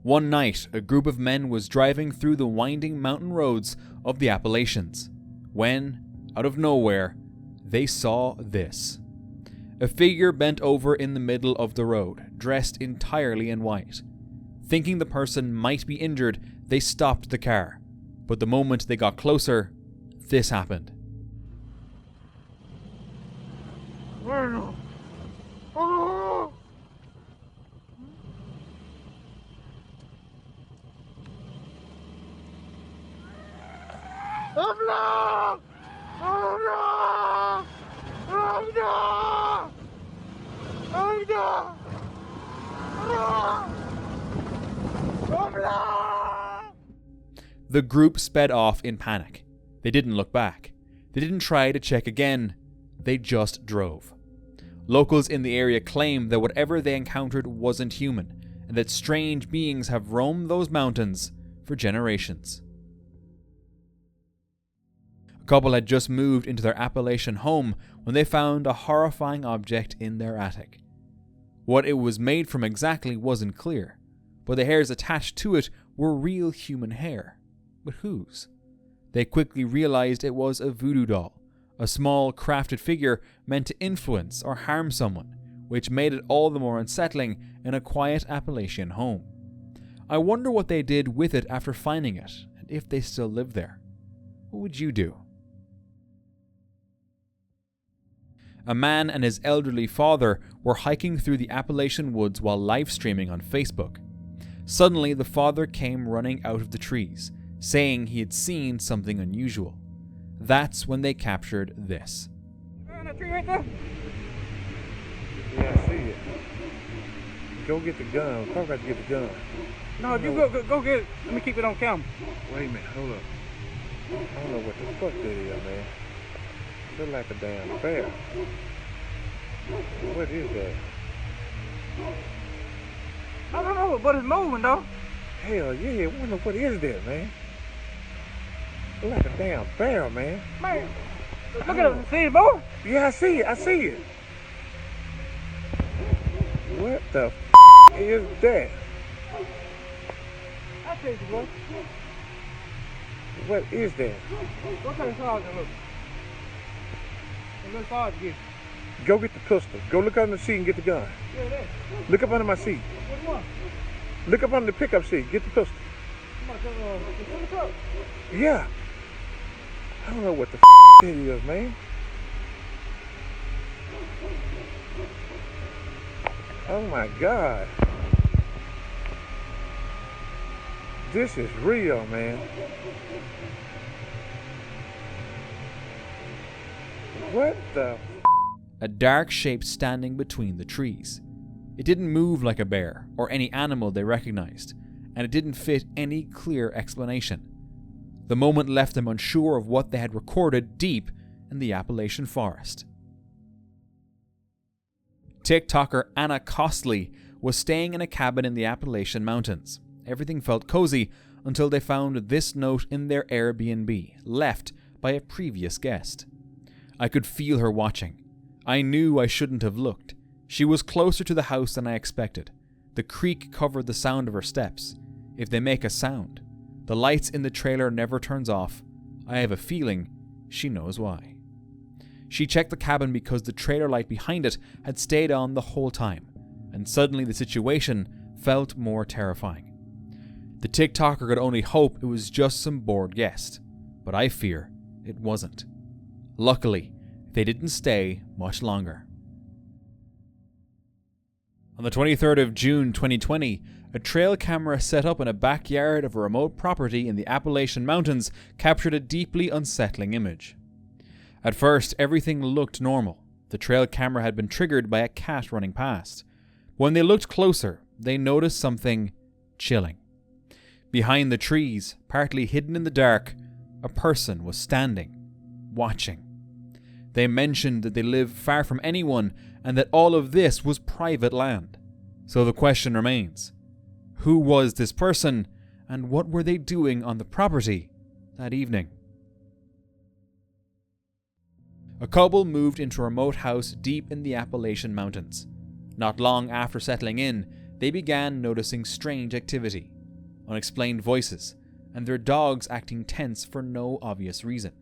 One night, a group of men was driving through the winding mountain roads of the Appalachians, when, out of nowhere, they saw this. A figure bent over in the middle of the road, dressed entirely in white. Thinking the person might be injured, they stopped the car. But the moment they got closer, this happened. The group sped off in panic. They didn't look back. They didn't try to check again. They just drove. Locals in the area claim that whatever they encountered wasn't human, and that strange beings have roamed those mountains for generations. A couple had just moved into their Appalachian home when they found a horrifying object in their attic. What it was made from exactly wasn't clear, but the hairs attached to it were real human hair. But whose? They quickly realized it was a voodoo doll, a small crafted figure meant to influence or harm someone, which made it all the more unsettling in a quiet Appalachian home. I wonder what they did with it after finding it, and if they still live there. What would you do? A man and his elderly father were hiking through the Appalachian woods while live streaming on Facebook. Suddenly, the father came running out of the trees, saying he had seen something unusual. That's when they captured this. That tree right there? Yeah, I see it. Go get the gun. Probably got to get the gun. No, you go get it. Let me keep it on camera. Wait a minute, hold up. I don't know what the fuck that is, man. Look like a damn bear. What is that? I don't know, but it's moving though. Hell yeah, I wonder what is that, man. Look like a damn bear, man. Man, look at it. See it move? Yeah, I see it. I see it. What the is that? I see it, bro. What is that? Go take the charge and look. It looks hard to get. Go get the pistol. Go look under the seat and get the gun. Yeah, there. Look up under my seat. Which one? Look up under the pickup seat. Get the pistol. The truck. Yeah. I don't know what the that is, man. Oh my God. This is real, man. What the? A dark shape standing between the trees. It didn't move like a bear or any animal they recognized, and it didn't fit any clear explanation. The moment left them unsure of what they had recorded deep in the Appalachian forest. TikToker Anna Costley was staying in a cabin in the Appalachian Mountains. Everything felt cozy until they found this note in their Airbnb, left by a previous guest. I could feel her watching. I knew I shouldn't have looked. She was closer to the house than I expected. The creak covered the sound of her steps. If they make a sound, the lights in the trailer never turns off. I have a feeling she knows why. She checked the cabin because the trailer light behind it had stayed on the whole time, and suddenly the situation felt more terrifying. The TikToker could only hope it was just some bored guest, but I fear it wasn't. Luckily, they didn't stay much longer. On the 23rd of June 2020, a trail camera set up in a backyard of a remote property in the Appalachian Mountains captured a deeply unsettling image. At first, everything looked normal. The trail camera had been triggered by a cat running past. When they looked closer, they noticed something chilling. Behind the trees, partly hidden in the dark, a person was standing, watching. They mentioned that they live far from anyone and that all of this was private land. So the question remains, who was this person and what were they doing on the property that evening? A couple moved into a remote house deep in the Appalachian Mountains. Not long after settling in, they began noticing strange activity. unexplained voices, and their dogs acting tense for no obvious reason.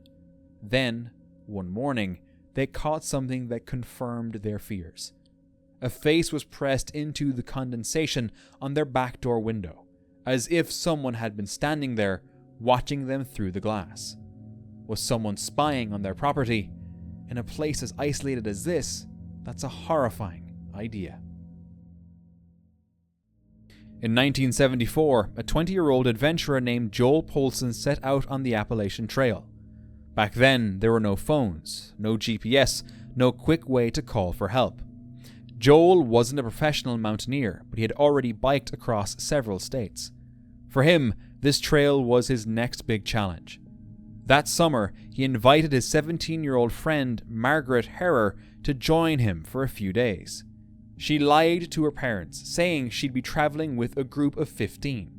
Then, one morning, they caught something that confirmed their fears. A face was pressed into the condensation on their back door window, as if someone had been standing there watching them through the glass. Was someone spying on their property? In a place as isolated as this, that's a horrifying idea. In 1974, a 20-year-old adventurer named Joel Polson set out on the Appalachian Trail. Back then, there were no phones, no GPS, no quick way to call for help. Joel wasn't a professional mountaineer, but he had already biked across several states. For him, this trail was his next big challenge. That summer, he invited his 17-year-old friend, Margaret Herrer, to join him for a few days. She lied to her parents, saying she'd be traveling with a group of 15.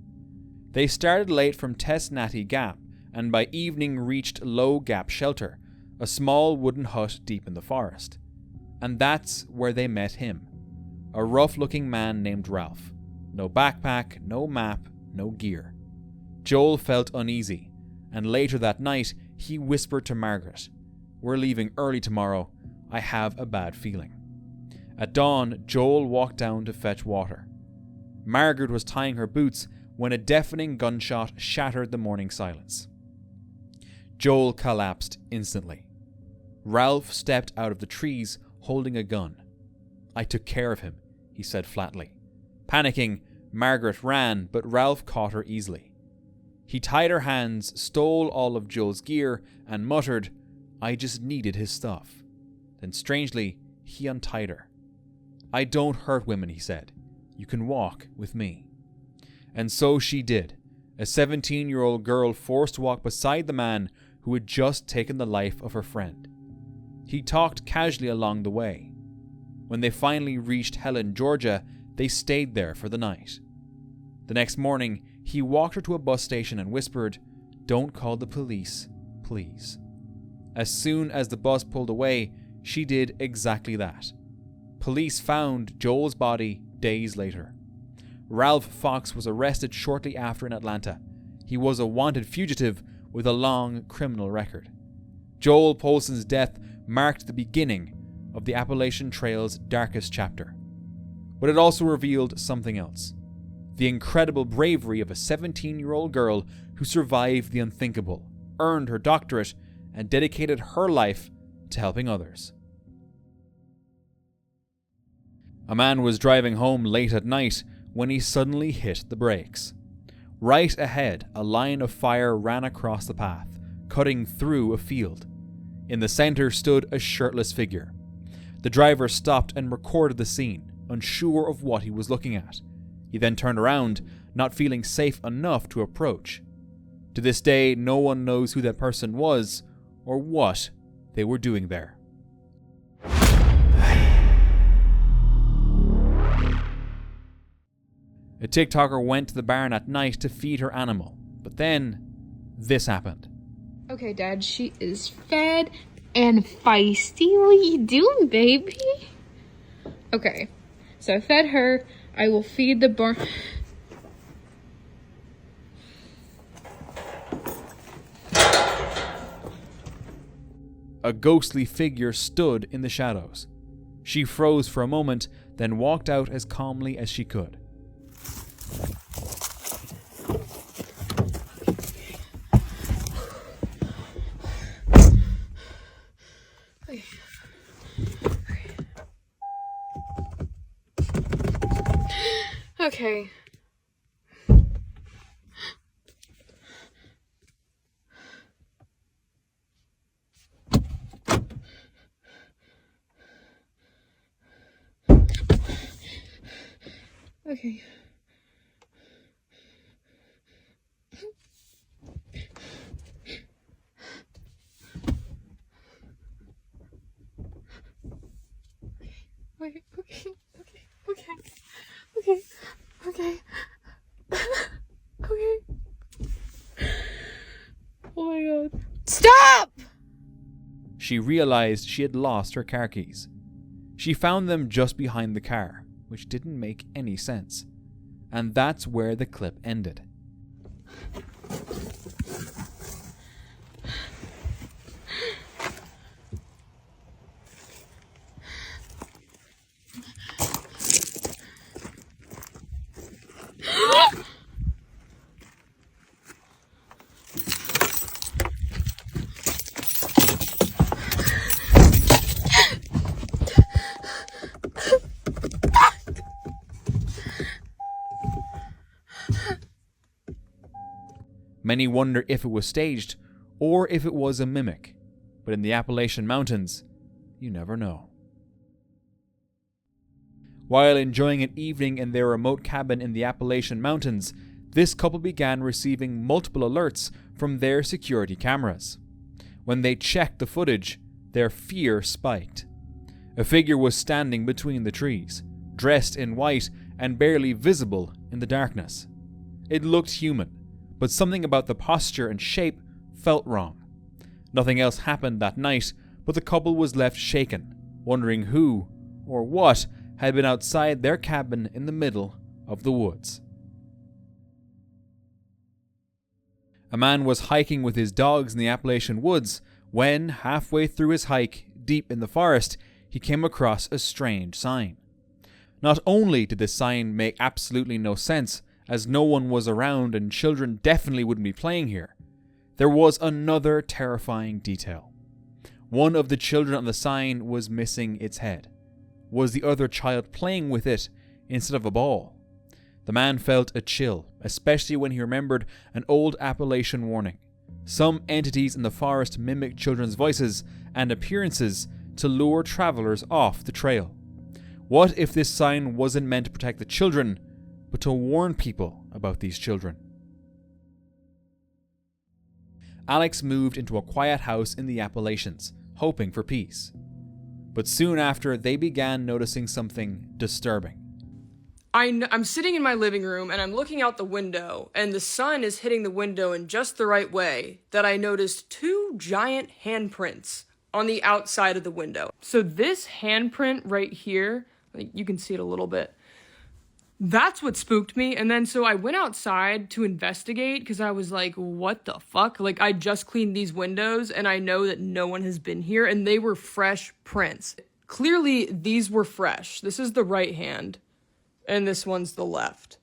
They started late from Tesnati Gap, and by evening reached Low Gap Shelter, a small wooden hut deep in the forest. And that's where they met him, a rough-looking man named Ralph. No backpack, no map, no gear. Joel felt uneasy, and later that night he whispered to Margaret, "We're leaving early tomorrow. I have a bad feeling." At dawn, Joel walked down to fetch water. Margaret was tying her boots when a deafening gunshot shattered the morning silence. Joel collapsed instantly. Ralph stepped out of the trees holding a gun. "I took care of him," he said flatly. Panicking, Margaret ran, but Ralph caught her easily. He tied her hands, stole all of Joel's gear, and muttered, "I just needed his stuff." Then strangely, he untied her. "I don't hurt women," he said. "You can walk with me." And so she did, a 17-year-old girl forced to walk beside the man who had just taken the life of her friend. He talked casually along the way. When they finally reached Helen, Georgia, they stayed there for the night. The next morning, he walked her to a bus station and whispered, "Don't call the police, please." As soon as the bus pulled away, she did exactly that. Police found Joel's body days later. Ralph Fox was arrested shortly after in Atlanta. He was a wanted fugitive with a long criminal record. Joel Polson's death marked the beginning of the Appalachian Trail's darkest chapter. But it also revealed something else. The incredible bravery of a 17-year-old girl who survived the unthinkable, earned her doctorate, and dedicated her life to helping others. A man was driving home late at night when he suddenly hit the brakes. Right ahead, a line of fire ran across the path, cutting through a field. In the center stood a shirtless figure. The driver stopped and recorded the scene, unsure of what he was looking at. He then turned around, not feeling safe enough to approach. To this day, no one knows who that person was or what they were doing there. A TikToker went to the barn at night to feed her animal, but then this happened. Okay, Dad, she is fed and feisty. What are you doing, baby? Okay, so I fed her. I will feed the barn. A ghostly figure stood in the shadows. She froze for a moment, then walked out as calmly as she could. Okay. Okay. Wait, okay. Okay. Oh my god. Stop! She realized she had lost her car keys. She found them just behind the car, which didn't make any sense. And that's where the clip ended. Many wonder if it was staged or if it was a mimic, but in the Appalachian Mountains, you never know. While enjoying an evening in their remote cabin in the Appalachian Mountains, this couple began receiving multiple alerts from their security cameras. When they checked the footage, their fear spiked. A figure was standing between the trees, dressed in white and barely visible in the darkness. It looked human, but something about the posture and shape felt wrong. Nothing else happened that night, but the couple was left shaken, wondering who or what had been outside their cabin in the middle of the woods. A man was hiking with his dogs in the Appalachian woods when, halfway through his hike deep in the forest, he came across a strange sign. Not only did the sign make absolutely no sense, as no one was around and children definitely wouldn't be playing here, there was another terrifying detail. One of the children on the sign was missing its head. Was the other child playing with it instead of a ball? The man felt a chill, especially when he remembered an old Appalachian warning. Some entities in the forest mimic children's voices and appearances to lure travelers off the trail. What if this sign wasn't meant to protect the children, but to warn people about these children? Alex moved into a quiet house in the Appalachians, hoping for peace. But soon after, they began noticing something disturbing. I'm sitting in my living room and I'm looking out the window, and the sun is hitting the window in just the right way that I noticed two giant handprints on the outside of the window. So this handprint right here, you can see it a little bit, that's what spooked me. And then so I went outside to investigate because I was like, what the fuck? Like, I just cleaned these windows and I know that no one has been here, and they were fresh prints. Clearly these were fresh. This is the right hand and this one's the left.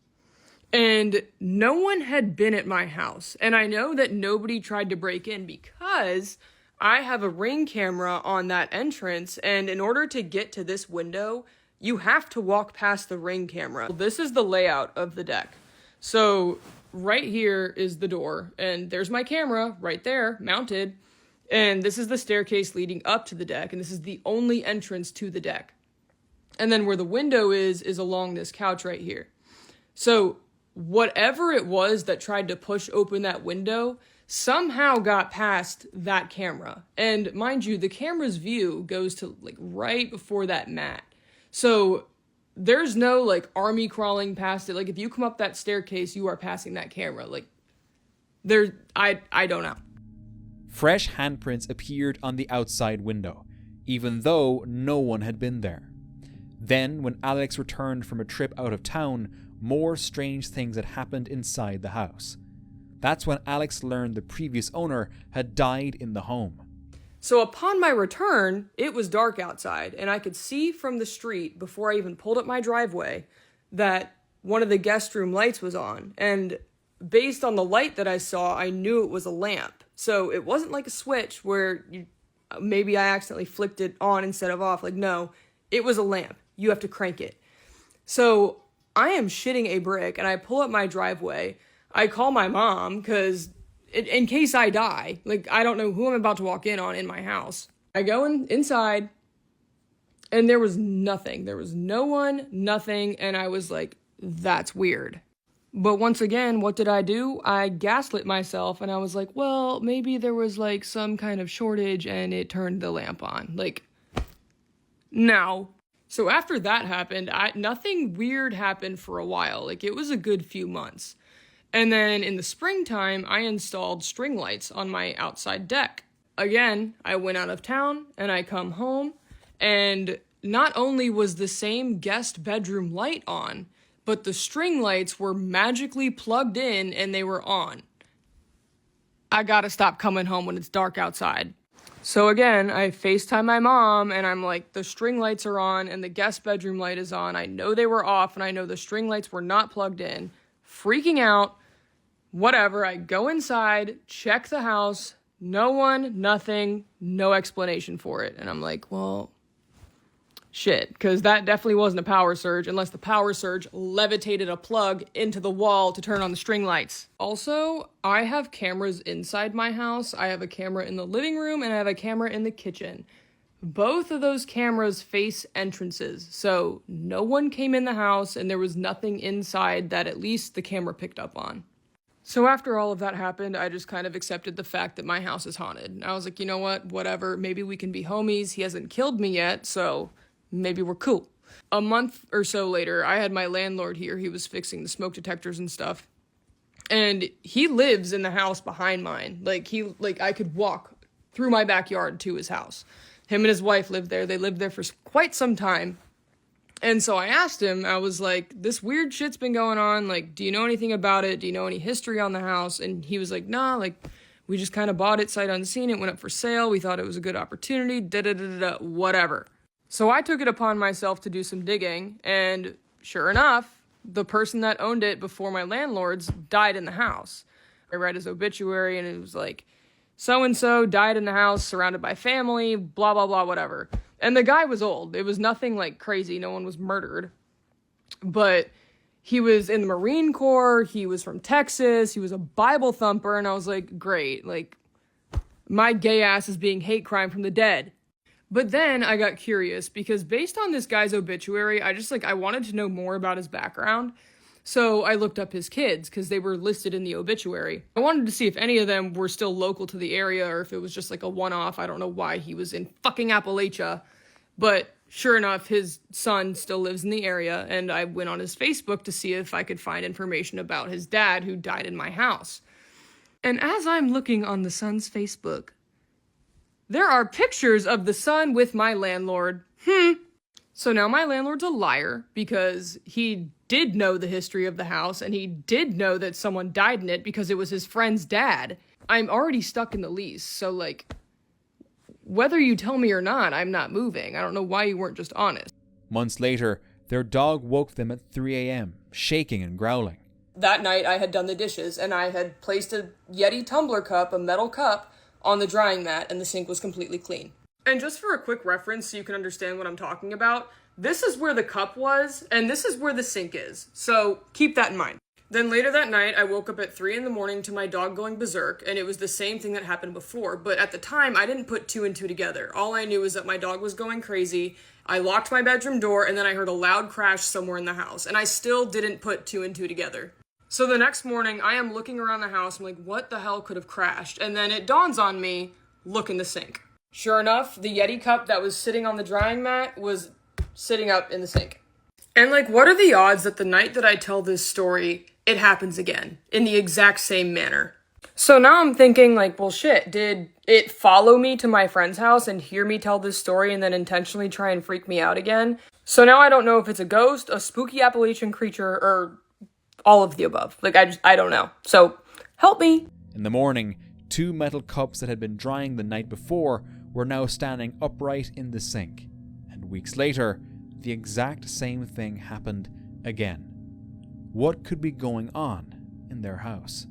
And no one had been at my house. And I know that nobody tried to break in because I have a Ring camera on that entrance, and in order to get to this window, you have to walk past the Ring camera. This is the layout of the deck. So right here is the door, and there's my camera right there mounted, and this is the staircase leading up to the deck, and this is the only entrance to the deck. And then where the window is along this couch right here. So whatever it was that tried to push open that window somehow got past that camera. And mind you, the camera's view goes to like right before that mat. So there's no like army crawling past it. Like if you come up that staircase, you are passing that camera. Like I don't know. Fresh handprints appeared on the outside window, even though no one had been there. Then, when Alex returned from a trip out of town, more strange things had happened inside the house. That's when Alex learned the previous owner had died in the home. So upon my return, it was dark outside, and I could see from the street before I even pulled up my driveway that one of the guest room lights was on. And based on the light that I saw, I knew it was a lamp. So it wasn't like a switch where maybe I accidentally flicked it on instead of off. Like, no, it was a lamp. You have to crank it. So I am shitting a brick, and I pull up my driveway. I call my mom because in case I die, like I don't know who I'm about to walk in on in my house. I go inside, and there was nothing. There was no one, nothing, and I was like, that's weird. But once again, what did I do? I gaslit myself, and I was like, well, maybe there was like some kind of shortage and it turned the lamp on. Like, no. So after that happened, nothing weird happened for a while. Like, it was a good few months. And then in the springtime, I installed string lights on my outside deck. Again, I went out of town and I come home, and not only was the same guest bedroom light on, but the string lights were magically plugged in and they were on. I gotta stop coming home when it's dark outside. So again, I FaceTime my mom and I'm like, the string lights are on and the guest bedroom light is on. I know they were off and I know the string lights were not plugged in. Freaking out. Whatever. I go inside, check the house. No one, nothing, no explanation for it. And I'm like, well, shit, because that definitely wasn't a power surge unless the power surge levitated a plug into the wall to turn on the string lights. Also, I have cameras inside my house. I have a camera in the living room and I have a camera in the kitchen. Both of those cameras face entrances, so no one came in the house and there was nothing inside that at least the camera picked up on. So after all of that happened, I just kind of accepted the fact that my house is haunted. I was like, you know what, whatever, maybe we can be homies. He hasn't killed me yet, so maybe we're cool. A month or so later, I had my landlord here. He was fixing the smoke detectors and stuff. And he lives in the house behind mine. I could walk through my backyard to his house. Him and his wife lived there. They lived there for quite some time. And so I asked him, I was like, this weird shit's been going on. Like, do you know anything about it? Do you know any history on the house? And he was like, nah, like, we just kind of bought it sight unseen. It went up for sale. We thought it was a good opportunity, whatever. So I took it upon myself to do some digging. And sure enough, the person that owned it before my landlords died in the house. I read his obituary and it was like, so-and-so died in the house, surrounded by family, blah, blah, blah, whatever. And the guy was old. It was nothing like crazy. No one was murdered. But he was in the Marine Corps. He was from Texas. He was a Bible thumper. And I was like, great. Like, my gay ass is being hate crime from the dead. But then I got curious because based on this guy's obituary, I wanted to know more about his background. So I looked up his kids because they were listed in the obituary. I wanted to see if any of them were still local to the area or if it was just like a one-off. I don't know why he was in fucking Appalachia. But sure enough, his son still lives in the area. And I went on his Facebook to see if I could find information about his dad who died in my house. And as I'm looking on the son's Facebook, there are pictures of the son with my landlord. So now my landlord's a liar because he did know the history of the house and he did know that someone died in it because it was his friend's dad. I'm already stuck in the lease, so like, whether you tell me or not, I'm not moving. I don't know why you weren't just honest. Months later, their dog woke them at 3 a.m., shaking and growling. That night I had done the dishes and I had placed a Yeti tumbler cup, a metal cup, on the drying mat and the sink was completely clean. And just for a quick reference so you can understand what I'm talking about, this is where the cup was, and this is where the sink is. So keep that in mind. Then later that night, I woke up at 3 a.m. to my dog going berserk, and it was the same thing that happened before. But at the time, I didn't put two and two together. All I knew was that my dog was going crazy. I locked my bedroom door, and then I heard a loud crash somewhere in the house. And I still didn't put two and two together. So the next morning, I am looking around the house. I'm like, what the hell could have crashed? And then it dawns on me, look in the sink. Sure enough, the Yeti cup that was sitting on the drying mat was sitting up in the sink. And like, what are the odds that the night that I tell this story, it happens again in the exact same manner? So now I'm thinking like, well shit, did it follow me to my friend's house and hear me tell this story and then intentionally try and freak me out again? So now I don't know if it's a ghost, a spooky Appalachian creature, or all of the above. Like, I don't know. So help me. In the morning, 2 metal cups that had been drying the night before were now standing upright in the sink. And weeks later, the exact same thing happened again. What could be going on in their house?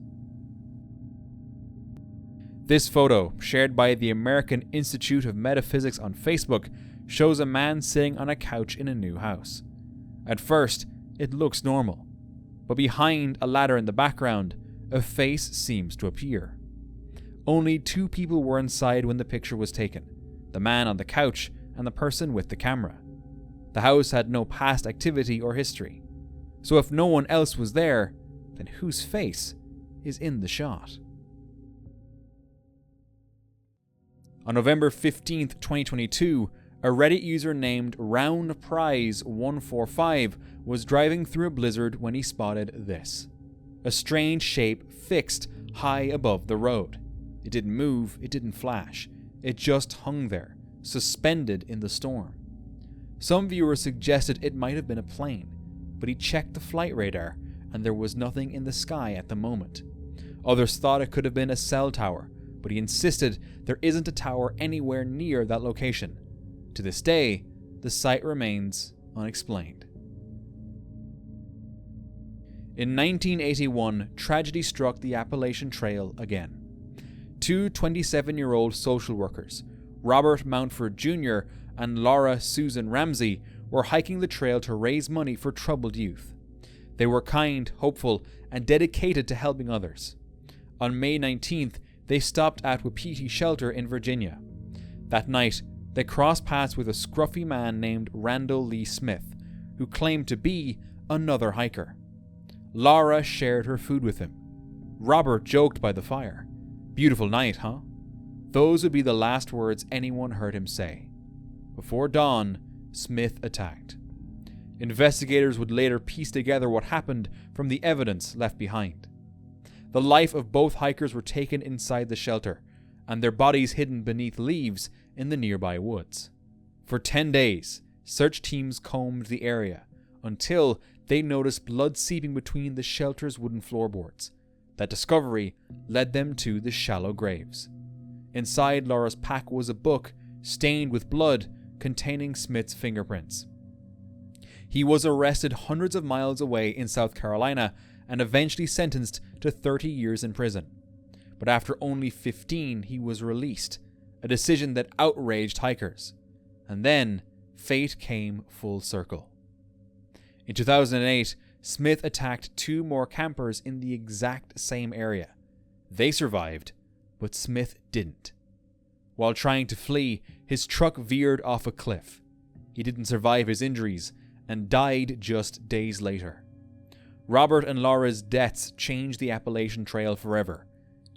This photo, shared by the American Institute of Metaphysics on Facebook, shows a man sitting on a couch in a new house. At first, it looks normal, but behind a ladder in the background, a face seems to appear. Only 2 people were inside when the picture was taken, the man on the couch and the person with the camera. The house had no past activity or history, so if no one else was there, then whose face is in the shot? On November 15th, 2022, a Reddit user named RoundPrize145 was driving through a blizzard when he spotted this. A strange shape fixed high above the road. It didn't move, it didn't flash. It just hung there, suspended in the storm. Some viewers suggested it might have been a plane, but he checked the flight radar and there was nothing in the sky at the moment. Others thought it could have been a cell tower, but he insisted there isn't a tower anywhere near that location. To this day, the site remains unexplained. In 1981, tragedy struck the Appalachian Trail again. Two 27-year-old social workers, Robert Mountford Jr. and Laura Susan Ramsey, were hiking the trail to raise money for troubled youth. They were kind, hopeful, and dedicated to helping others. On May 19th, they stopped at Wapiti Shelter in Virginia. That night, they crossed paths with a scruffy man named Randall Lee Smith, who claimed to be another hiker. Laura shared her food with him. Robert joked by the fire. "Beautiful night, huh?" Those would be the last words anyone heard him say. Before dawn, Smith attacked. Investigators would later piece together what happened from the evidence left behind. The life of both hikers were taken inside the shelter, and their bodies hidden beneath leaves in the nearby woods. For 10 days, search teams combed the area, until they noticed blood seeping between the shelter's wooden floorboards. That discovery led them to the shallow graves. Inside Laura's pack was a book stained with blood containing Smith's fingerprints. He was arrested hundreds of miles away in South Carolina and eventually sentenced to 30 years in prison. But after only 15, he was released, a decision that outraged hikers. And then, fate came full circle. In 2008, Smith attacked 2 more campers in the exact same area. They survived, but Smith didn't. While trying to flee, his truck veered off a cliff. He didn't survive his injuries and died just days later. Robert and Laura's deaths changed the Appalachian Trail forever,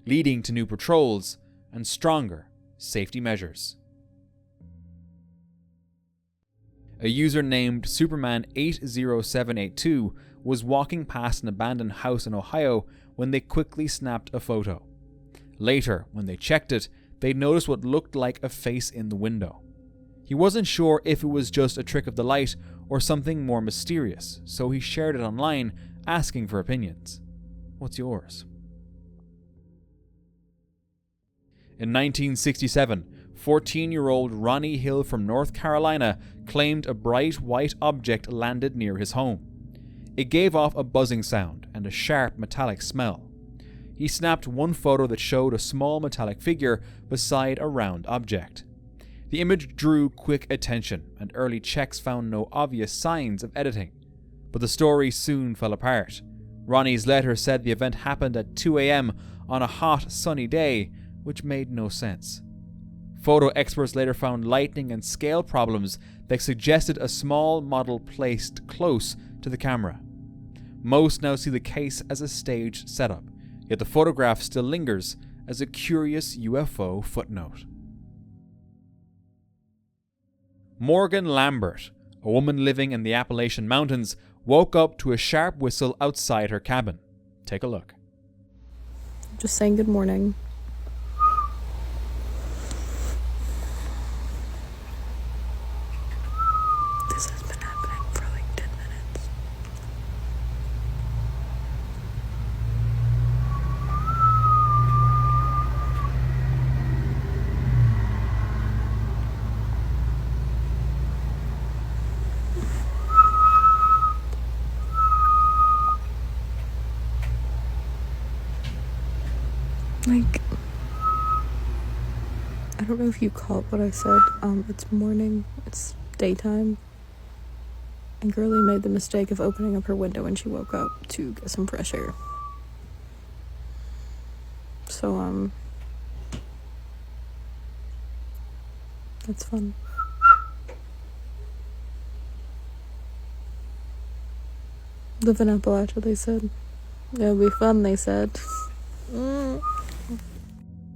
leading to new patrols and stronger safety measures. A user named Superman80782 was walking past an abandoned house in Ohio when they quickly snapped a photo. Later, when they checked it, they noticed what looked like a face in the window. He wasn't sure if it was just a trick of the light or something more mysterious, so he shared it online, asking for opinions. What's yours? In 1967, 14-year-old Ronnie Hill from North Carolina claimed a bright white object landed near his home. It gave off a buzzing sound and a sharp metallic smell. He snapped one photo that showed a small metallic figure beside a round object. The image drew quick attention, and early checks found no obvious signs of editing. But the story soon fell apart. Ronnie's letter said the event happened at 2 a.m. on a hot, sunny day, which made no sense. Photo experts later found lighting and scale problems that suggested a small model placed close to the camera. Most now see the case as a staged setup, yet the photograph still lingers as a curious UFO footnote. Morgan Lambert, a woman living in the Appalachian Mountains, woke up to a sharp whistle outside her cabin. Take a look. Just saying good morning. This has been happening for like 10 minutes. Like, I don't know if you caught what I said. It's morning, it's daytime, and Girlie made the mistake of opening up her window when she woke up to get some fresh air. So, that's fun. Live in Appalachia, they said. It'll be fun, they said.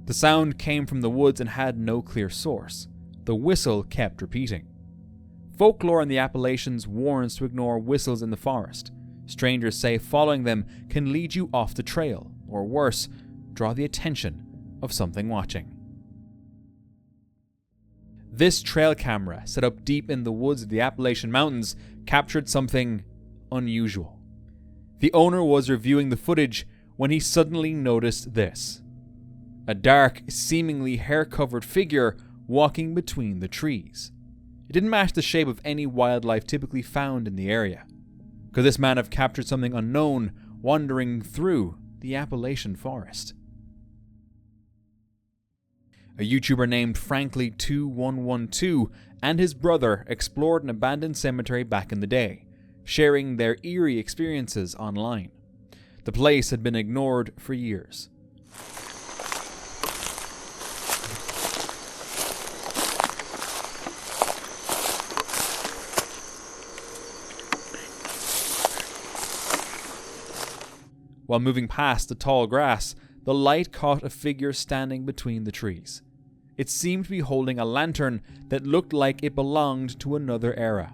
The sound came from the woods and had no clear source. The whistle kept repeating. Folklore in the Appalachians warns to ignore whistles in the forest. Strangers say following them can lead you off the trail, or worse, draw the attention of something watching. This trail camera, set up deep in the woods of the Appalachian Mountains, captured something unusual. The owner was reviewing the footage when he suddenly noticed this. A dark, seemingly hair-covered figure walking between the trees. It didn't match the shape of any wildlife typically found in the area. Could this man have captured something unknown wandering through the Appalachian forest? A YouTuber named Frankly2112 and his brother explored an abandoned cemetery back in the day, sharing their eerie experiences online. The place had been ignored for years. While moving past the tall grass, the light caught a figure standing between the trees. It seemed to be holding a lantern that looked like it belonged to another era.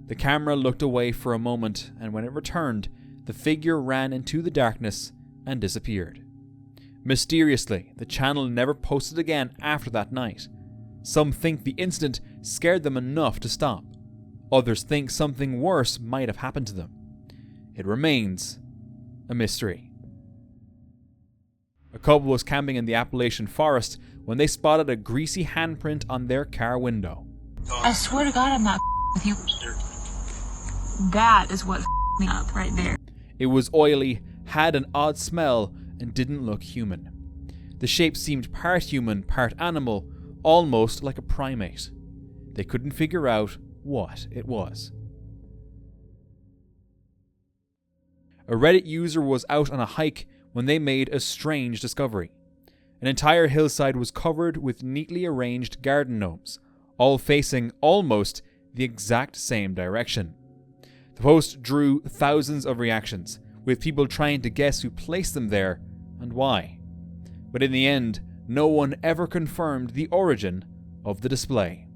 The camera looked away for a moment, and when it returned, the figure ran into the darkness and disappeared. Mysteriously, the channel never posted again after that night. Some think the incident scared them enough to stop. Others think something worse might have happened to them. It remains a mystery. A couple was camping in the Appalachian forest when they spotted a greasy handprint on their car window. I swear to God, I'm not with you. That is what me up right there. It was oily, had an odd smell, and didn't look human. The shape seemed part human, part animal, almost like a primate. They couldn't figure out what it was. A Reddit user was out on a hike when they made a strange discovery. An entire hillside was covered with neatly arranged garden gnomes, all facing almost the exact same direction. The post drew thousands of reactions, with people trying to guess who placed them there and why. But in the end, no one ever confirmed the origin of the display.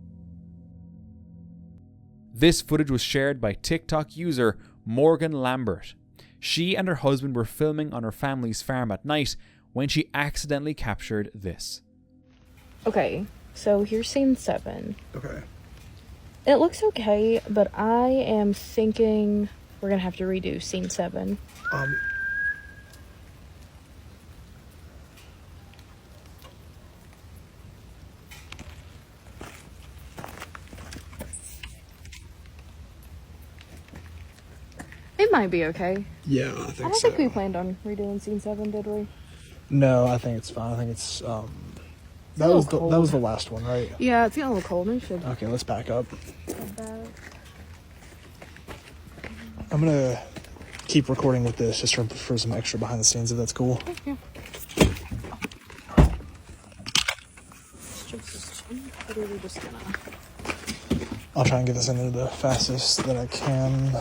This footage was shared by TikTok user Morgan Lambert. She and her husband were filming on her family's farm at night when she accidentally captured this. Okay, so here's scene 7. Okay. It looks okay, but I am thinking we're gonna have to redo scene 7. It might be okay. Yeah, I I think don't so. think we planned on redoing scene 7, did we? No, I think it's fine. I think it's that a was little that was cold. the last one, right? Yeah, it's getting a little cold. Maybe we should Okay, let's back up. head back. I'm gonna keep recording with this just for some extra behind the scenes, if that's cool. Yeah. Literally just gonna. I'll try and get this into the fastest that I can.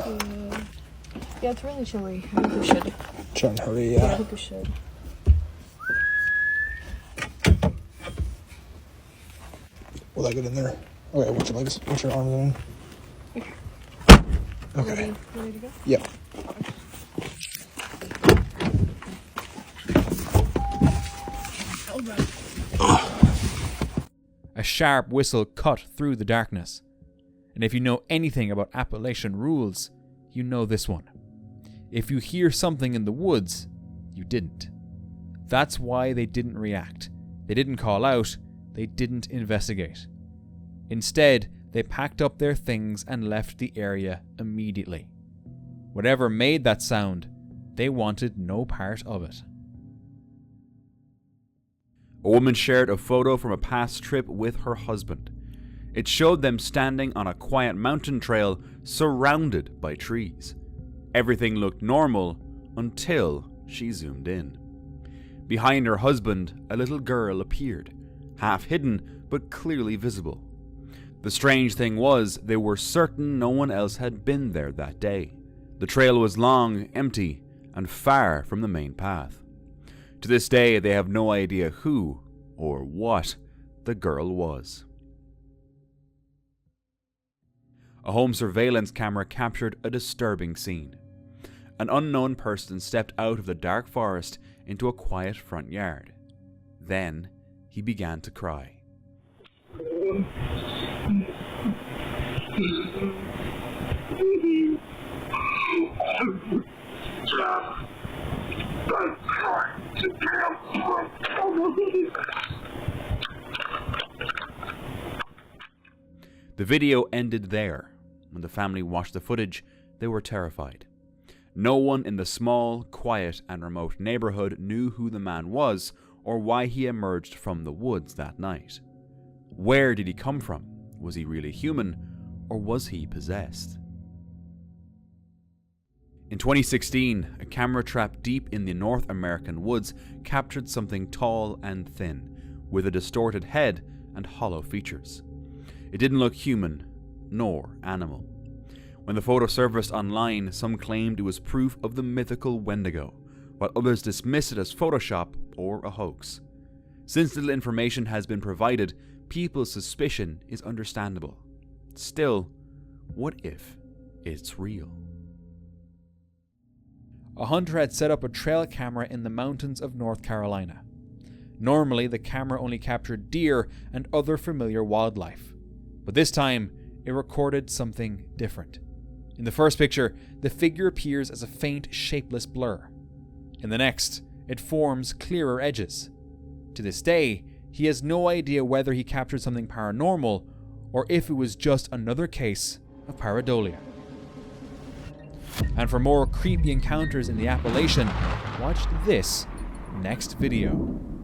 Yeah, it's really chilly. I think we should. Try and hurry, Yeah, I yeah. think we should. Will that get in there? Okay, watch your legs. Watch your arms in. Okay. Ready to go? Yep. A sharp whistle cut through the darkness. And if you know anything about Appalachian rules, you know this one. If you hear something in the woods, you didn't. That's why they didn't react. They didn't call out. They didn't investigate. Instead, they packed up their things and left the area immediately. Whatever made that sound, they wanted no part of it. A woman shared a photo from a past trip with her husband. It showed them standing on a quiet mountain trail surrounded by trees. Everything looked normal until she zoomed in. Behind her husband, a little girl appeared, half hidden but clearly visible. The strange thing was, they were certain no one else had been there that day. The trail was long, empty, and far from the main path. To this day, they have no idea who or what the girl was. A home surveillance camera captured a disturbing scene. An unknown person stepped out of the dark forest into a quiet front yard. Then, he began to cry. The video ended there. When the family watched the footage, they were terrified. No one in the small, quiet, and remote neighborhood knew who the man was or why he emerged from the woods that night. Where did he come from? Was he really human, or was he possessed? In 2016, a camera trap deep in the North American woods captured something tall and thin, with a distorted head and hollow features. It didn't look human, nor animal. When the photo surfaced online, some claimed it was proof of the mythical Wendigo, while others dismissed it as Photoshop or a hoax. Since little information has been provided, people's suspicion is understandable. Still, what if it's real? A hunter had set up a trail camera in the mountains of North Carolina. Normally, the camera only captured deer and other familiar wildlife, but this time it recorded something different. In the first picture, the figure appears as a faint, shapeless blur. In the next, it forms clearer edges. To this day, he has no idea whether he captured something paranormal or if it was just another case of pareidolia. And for more creepy encounters in the Appalachian, watch this next video.